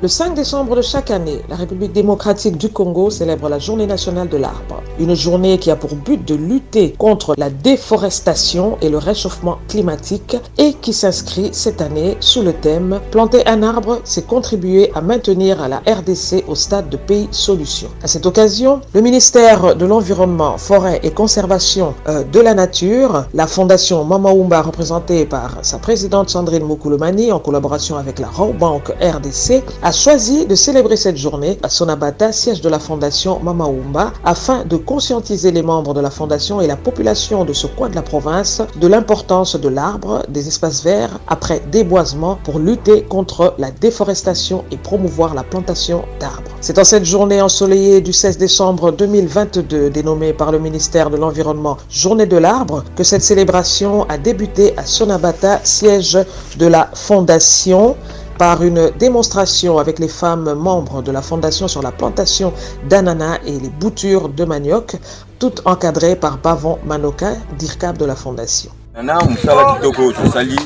Le 5 décembre de chaque année, la République démocratique du Congo célèbre la Journée nationale de l'arbre. Une journée qui a pour but de lutter contre la déforestation et le réchauffement climatique et qui s'inscrit cette année sous le thème « Planter un arbre, c'est contribuer à maintenir la RDC au stade de pays solution ». À cette occasion, le ministère de l'Environnement, Forêt et Conservation de la Nature, la Fondation Mama Wumba représentée par sa présidente Sandrine Moukoulomani en collaboration avec la Raw Bank RDC, a choisi de célébrer cette journée à Sonabata, siège de la Fondation Mama Wumba, afin de conscientiser les membres de la Fondation et la population de ce coin de la province de l'importance de l'arbre, des espaces verts après déboisement pour lutter contre la déforestation et promouvoir la plantation d'arbres. C'est en cette journée ensoleillée du 16 décembre 2022, dénommée par le ministère de l'Environnement Journée de l'arbre, que cette célébration a débuté à Sonabata, siège de la Fondation, par une démonstration avec les femmes membres de la Fondation sur la plantation d'ananas et les boutures de manioc, toutes encadrées par Bavon Manoka, DIRCAP de la Fondation. Nana musala kitoko tosali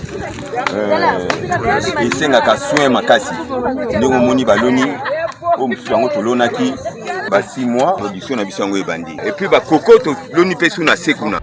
esengaka soin makasi ndenge omoni baloni o musu yango tolonaki ba 6 mois production na biso yango ebandi et puis ba koko toloni pe suna sekuna.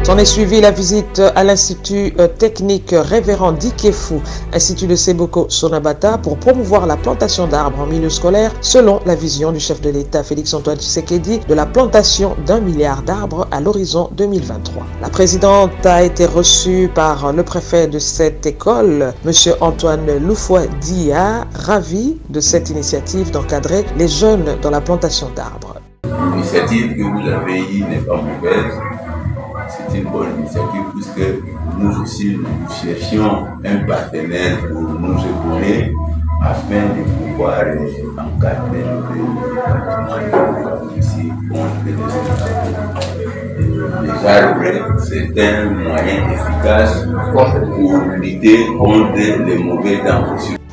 S'en est suivi la visite à l'Institut technique Révérend Dikefu, Institut de Seboko Sonabata, pour promouvoir la plantation d'arbres en milieu scolaire, selon la vision du chef de l'État Félix-Antoine Tshisekedi de la plantation d'1 milliard d'arbres à l'horizon 2023. La présidente a été reçue par le préfet de cette école, M. Antoine Loufouadia, ravi de cette initiative d'encadrer les jeunes dans la plantation d'arbres. L'initiative que vous avez eue n'est pas mauvaise. C'est une bonne initiative puisque nous aussi nous cherchions un partenaire pour nous épauler afin de pouvoir encadrer le ici contre les arbres. C'est un moyen efficace pour lutter contre les mauvais temps.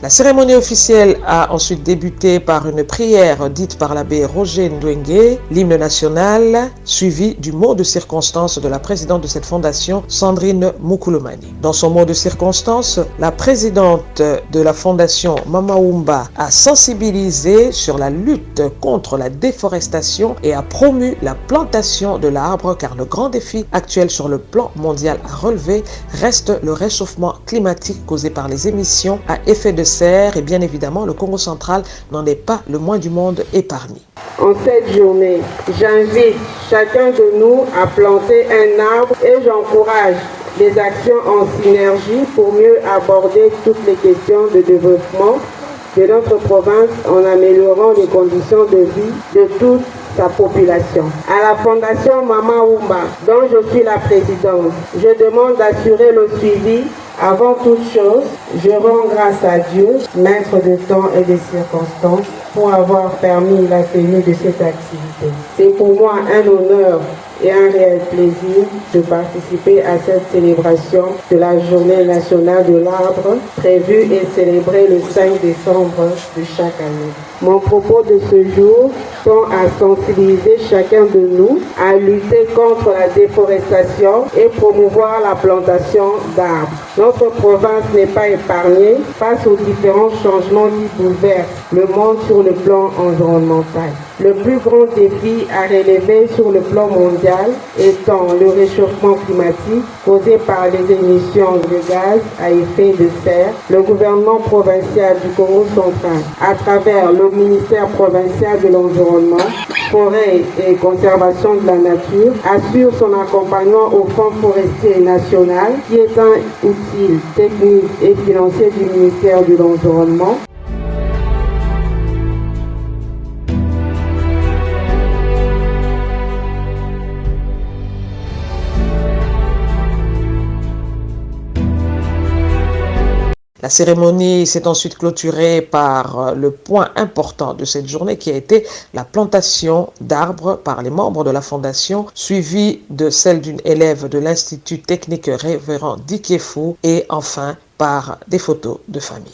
La cérémonie officielle a ensuite débuté par une prière dite par l'abbé Roger Ndwenge, l'hymne national, suivi du mot de circonstance de la présidente de cette fondation, Sandrine Moukoulomani. Dans son mot de circonstance, la présidente de la fondation Mama Wumba a sensibilisé sur la lutte contre la déforestation et a promu la plantation de l'arbre car le grand défi actuel sur le plan mondial à relever reste le réchauffement climatique causé par les émissions à effet de serre et bien évidemment le Congo central n'en est pas le moins du monde épargné. En cette journée, j'invite chacun de nous à planter un arbre et j'encourage des actions en synergie pour mieux aborder toutes les questions de développement de notre province en améliorant les conditions de vie de toute sa population. À la Fondation Mama Wumba, dont je suis la présidente, je demande d'assurer le suivi. Avant toute chose, je rends grâce à Dieu, maître de temps et des circonstances, pour avoir permis la tenue de cette activité. C'est pour moi un honneur et un réel plaisir de participer à cette célébration de la Journée nationale de l'arbre, prévue et célébrée le 5 décembre de chaque année. Mon propos de ce jour tend à sensibiliser chacun de nous à lutter contre la déforestation et promouvoir la plantation d'arbres. Notre province n'est pas épargnée face aux différents changements qui bouleversent le monde sur le plan environnemental. Le plus grand défi à relever sur le plan mondial étant le réchauffement climatique causé par les émissions de gaz à effet de serre. Le gouvernement provincial du Congo central, à travers le ministère provincial de l'Environnement, Forêt et Conservation de la Nature, assure son accompagnement au Fonds forestier national, qui est un outil technique et financier du ministère de l'Environnement. La cérémonie s'est ensuite clôturée par le point important de cette journée qui a été la plantation d'arbres par les membres de la fondation, suivie de celle d'une élève de l'Institut technique Révérend Dikefu et enfin par des photos de famille.